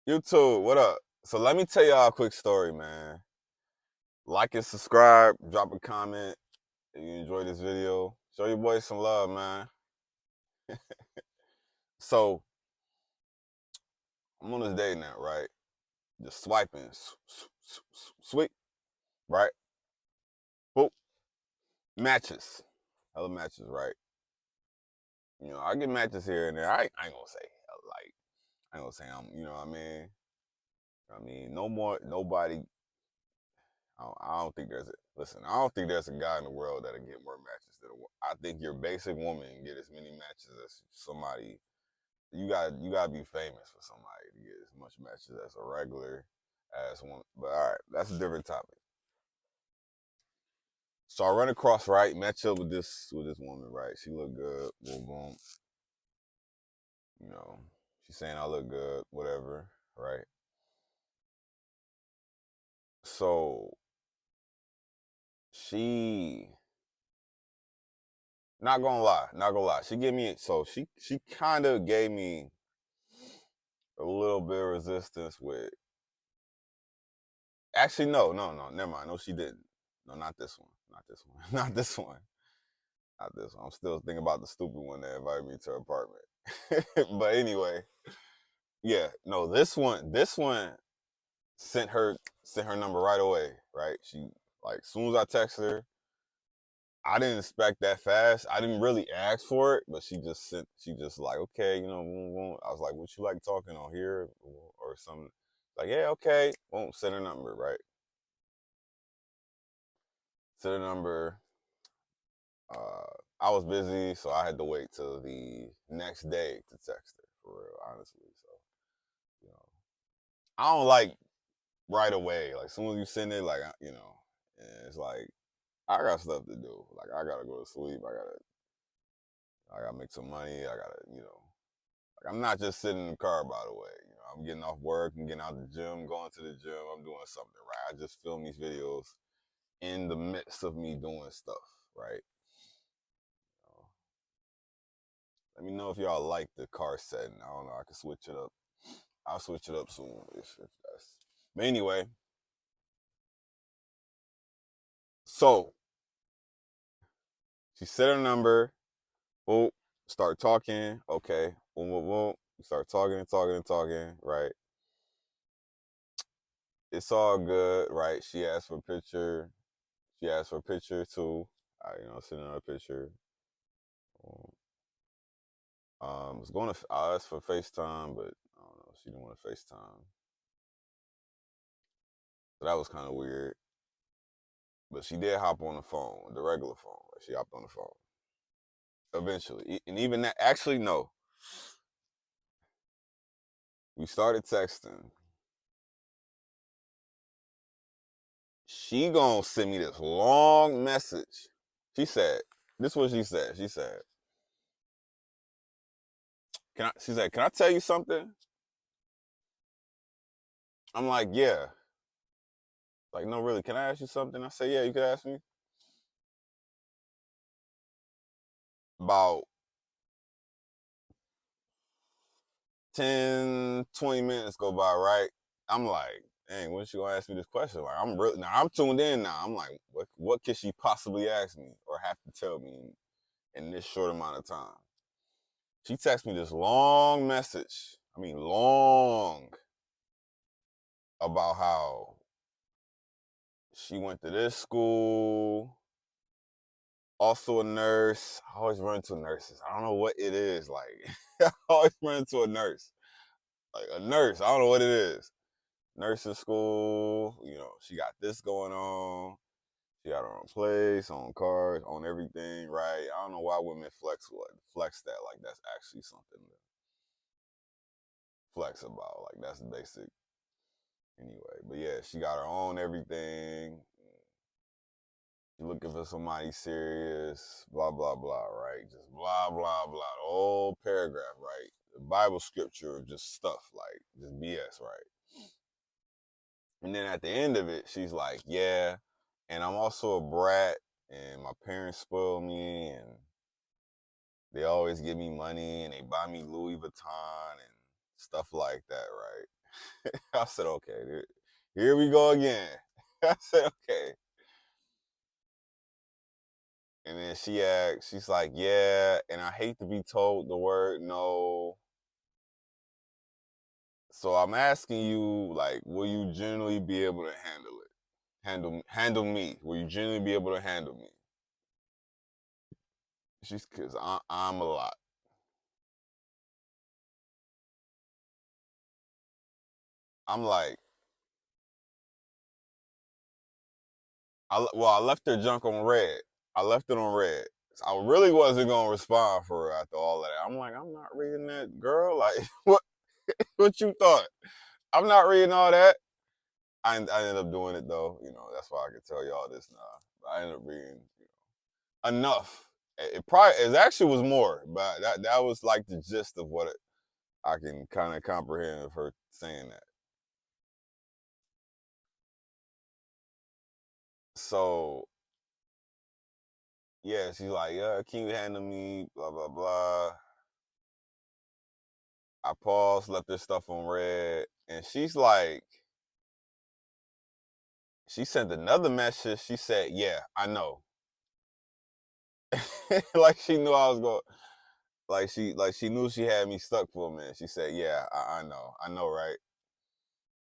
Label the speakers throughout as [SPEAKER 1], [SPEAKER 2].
[SPEAKER 1] YouTube, what up? So let me tell y'all a quick story, man. Like and subscribe, drop a comment if you enjoyed this video. Show your boys some love, man. So I'm on this day now, right? Just swiping, sweet, right? Boop, matches, other matches, right? You know, I get matches here and there. I ain't gonna say like, I ain't gonna say I'm, you know what I mean? No more, nobody. I don't think there's a listen. I don't think there's a guy in the world that'll get more matches than a woman. I think your basic woman can get as many matches as somebody. You gotta be famous for somebody to get as much matches as a regular ass woman. But all right, that's a different topic. So I run across right, match up with this woman, right? She look good, boom boom. You know, she's saying I look good, whatever, right? So she not gonna lie. She kind of gave me a little bit of resistance with. Actually, no, never mind. No, she didn't. No, not this one. Not this one. Not this one. Not this one. I'm still thinking about the stupid one that invited me to her apartment. But anyway, yeah, no, this one sent her number right away. Right? She like as soon as I texted her, I didn't expect that fast. I didn't really ask for it, but she just like, okay, you know, boom, boom. I was like, what you like talking on here or something? Like, yeah, okay. Boom, send her number, right? Send her number. Uh, I was busy, so I had to wait till the next day to text her, for real, honestly. So, you know, I don't like right away. Like, as soon as you send it, like, you know, and it's like, I got stuff to do. Like, I gotta go to sleep. I gotta make some money. I gotta, you know, like I'm not just sitting in the car, by the way. You know, I'm getting off work, I'm getting out the gym, going to the gym, I'm doing something, right? I just film these videos in the midst of me doing stuff, right? So, let me know if y'all like the car setting. I don't know, I can switch it up. I'll switch it up soon if that's. But anyway, so she said her number. Boom, start talking. Okay, boom, boom, boom. Start talking and talking and talking. Right, it's all good. Right, she asked for a picture. She asked for a picture too. Sending her a picture. I was going to I asked for FaceTime, but I don't know. She didn't want to FaceTime, so that was kind of weird. But she did hop on the phone, the regular phone. Right? She hopped on the phone eventually, and even that. Actually, no. We started texting. She gonna send me this long message. She said, "This is what she said." She said, "Can I?" She said, "Can I tell you something?" I'm like, "Yeah." Like, no, really. Can I ask you something? I said, "Yeah, you can ask me." About 10, 20 minutes go by, right? I'm like, dang, when she gonna ask me this question? Like, I'm really now. I'm tuned in now. I'm like, what could she possibly ask me or have to tell me in this short amount of time? She texted me this long message. I mean, long about how she went to this school, also a nurse. I always run into nurses. I don't know what it is. Like, I always run into a nurse. Like, a nurse. I don't know what it is. Nursing school, you know, she got this going on. She got her own place, own cars, own everything, right? I don't know why women flex that. Like, that's actually something to flex about. Like, that's basic anyway. But yeah, she got her own everything. You looking for somebody serious, blah, blah, blah, right? Just blah, blah, blah. The whole paragraph, right? The Bible scripture, just stuff, like, just BS, right? And then at the end of it, she's like, yeah, and I'm also a brat, and my parents spoil me, and they always give me money, and they buy me Louis Vuitton and stuff like that, right? I said, okay, here we go again. I said, okay. And then she's like, yeah, and I hate to be told the word no. So I'm asking you, like, will you generally be able to handle it? Handle me. Will you generally be able to handle me? Cause I'm a lot. I'm like, I left her junk on red. I left it on red. So I really wasn't gonna respond for her after all of that. I'm like, I'm not reading that, girl. Like, what you thought? I'm not reading all that. I ended up doing it though. That's why I can tell y'all this now. But I ended up reading enough. It actually was more, but that was like the gist of what I can kind of comprehend of her saying that. So yeah, she's like, yeah, can you handle me? Blah blah blah. I paused, left this stuff on red, and she sent another message. She said, "Yeah, I know." Like she knew I was going. Like she knew she had me stuck for a minute. She said, "Yeah, I know, right?"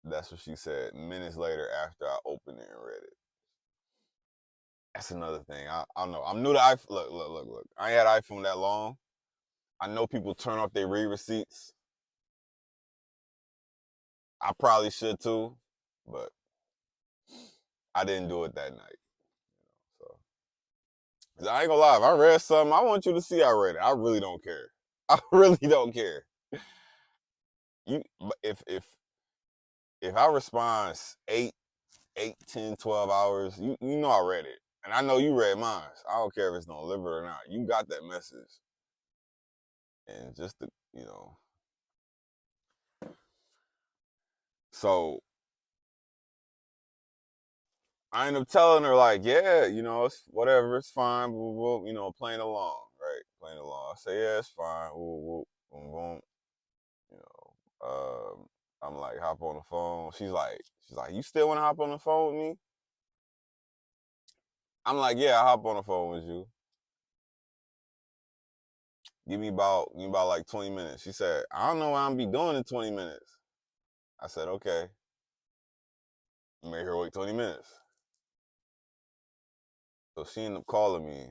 [SPEAKER 1] That's what she said. Minutes later, after I opened it and read it. That's another thing. I don't know. I'm new to iPhone. Look. I ain't had iPhone that long. I know people turn off their read receipts. I probably should too, but I didn't do it that night. So 'cause I ain't gonna lie, if I read something, I want you to see I read it. I really don't care. I really don't care. If I respond 8, 10, 12 hours, you know I read it. And I know you read mine. I don't care if it's gonna deliver or not. You got that message. And just to, so I end up telling her like, yeah, it's whatever, it's fine, playing along, right? Playing along. I say, yeah, it's fine. Boom, boom. You I'm like, hop on the phone. She's like, you still want to hop on the phone with me? I'm like, yeah, I hop on the phone with you. Give me about like 20 minutes. She said, I don't know what I'm be doing in 20 minutes. I said, okay. Made her wait 20 minutes. So she ended up calling me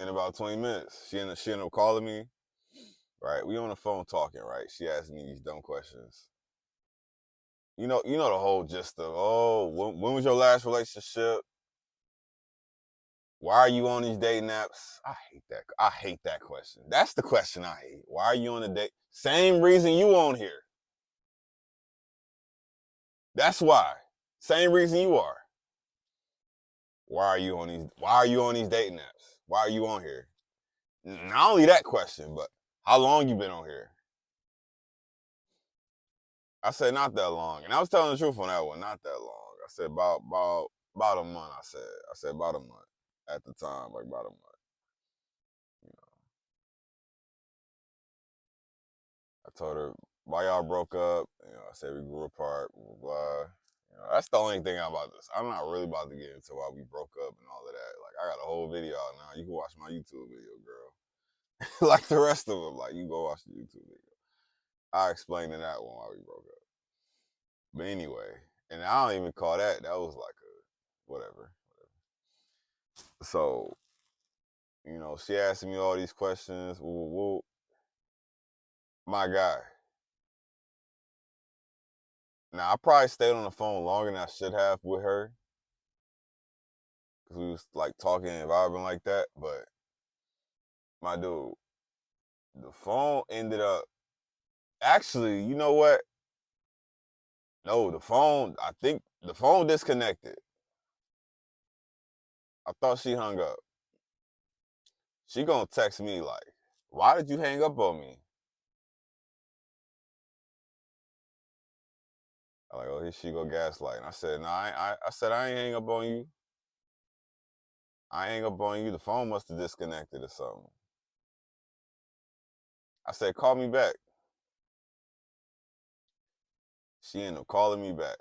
[SPEAKER 1] in about 20 minutes. She ended up calling me. Right, we on the phone talking. Right, she asked me these dumb questions. You know the whole gist of, oh, when was your last relationship? Why are you on these dating apps? I hate that. I hate that question. That's the question I hate. Why are you on a date? Same reason you on here. That's why. Same reason you are. Why are you on these dating apps? Why are you on here? Not only that question, but how long you been on here? I said not that long. And I was telling the truth on that one, not that long. I said about a month, I said about a month at the time, like about a month. You know. I told her why y'all broke up. I said we grew apart, blah blah blah. That's the only thing I'm about this. I'm not really about to get into why we broke up and all of that. Like I got a whole video out now. You can watch my YouTube video, girl. Like the rest of them. Like you go watch the YouTube video. I explained in that one why we broke up. But anyway, and I don't even call that. That was like a whatever. So, she asked me all these questions. Woo, woo, woo. My guy. Now I probably stayed on the phone longer than I should have with her because we was like talking and vibing like that. But my dude, the phone ended up. Actually, you know what? No, the phone. I think the phone disconnected. I thought she hung up. She gonna text me like, "Why did you hang up on me?" I'm like, "Oh, here she go gaslighting." I said, "No, I said I ain't hang up on you. I ain't up on you. The phone must have disconnected or something." I said, "Call me back." She ended up calling me back.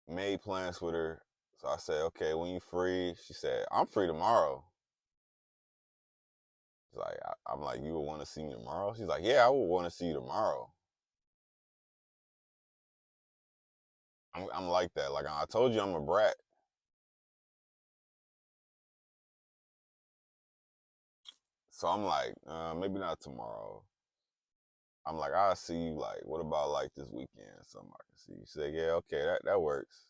[SPEAKER 1] Made plans with her. So I said, okay, when you free? She said, I'm free tomorrow. Like, I'm like, you would want to see me tomorrow? She's like, yeah, I would want to see you tomorrow. I'm like that. Like I told you, I'm a brat. So I'm like, maybe not tomorrow. I'm like, I'll see you. Like, what about like this weekend? Something I can see. She said, yeah, okay, that works.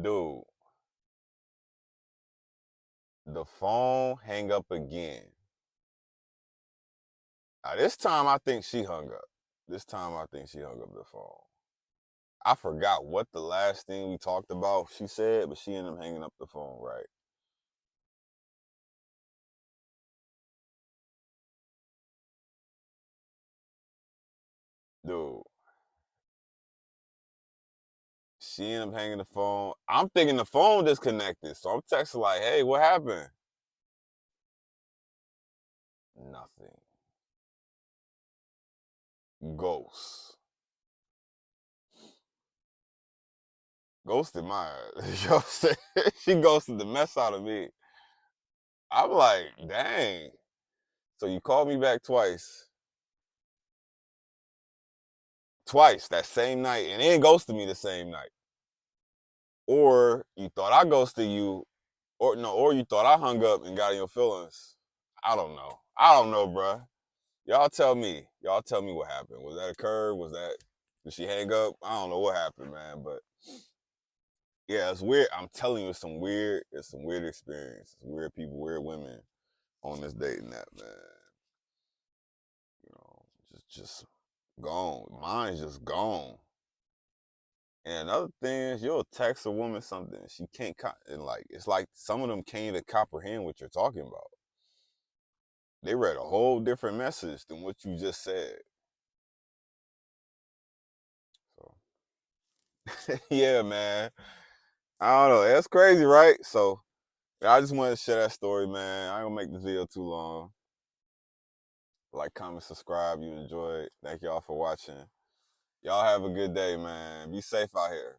[SPEAKER 1] Dude, the phone hang up again. Now, this time I think she hung up. This time I think she hung up the phone. I forgot what the last thing we talked about she said, but she ended up hanging up the phone, right? Dude, she ended up hanging the phone. I'm thinking the phone disconnected. So I'm texting like, hey, what happened? Nothing. Ghost. Ghosted my ass. She ghosted the mess out of me. I'm like, dang. So you called me back twice. Twice that same night, and then ghosted me the same night. Or you thought I ghosted you, or no, or you thought I hung up and got in your feelings. I don't know. I don't know, bruh. Y'all tell me. Y'all tell me what happened. Was that a curve? Was that did she hang up? I don't know what happened, man. But yeah, it's weird. I'm telling you, it's some weird experiences. Weird people, weird women on this dating app, man. You know, just gone. Mine's just gone. And another thing is, you'll text a woman something she can't, and like it's like some of them can't even comprehend what you're talking about. They read a whole different message than what you just said. So yeah, man. I don't know. That's crazy, right? So I just wanted to share that story, man. I ain't gonna make this video too long. Like, comment, subscribe. You enjoyed. Thank y'all for watching. Y'all have a good day, man. Be safe out here.